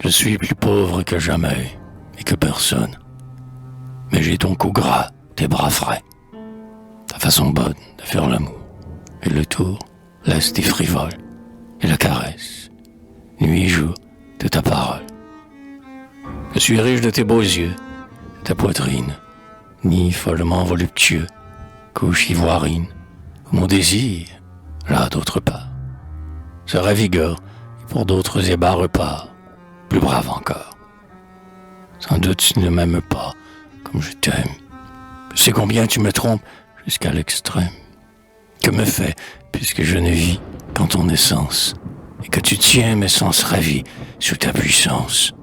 Je suis plus pauvre que jamais et que personne. Mais j'ai ton cou gras, tes bras frais, ta façon bonne de faire l'amour. Et le tour laisse tes frivoles et la caresse, nuit et jour, de ta parole. Je suis riche de tes beaux yeux, ta poitrine, nid follement voluptueux, couche ivoirine, où mon désir, là d'autre part, se ravigore et pour d'autres ébats repart, plus brave encore. Sans doute tu ne m'aimes pas comme je t'aime. Je sais combien tu me trompes jusqu'à l'extrême. Que me fait, puisque je ne vis qu'en ton essence, et que tu tiens mes sens ravis sous ta puissance.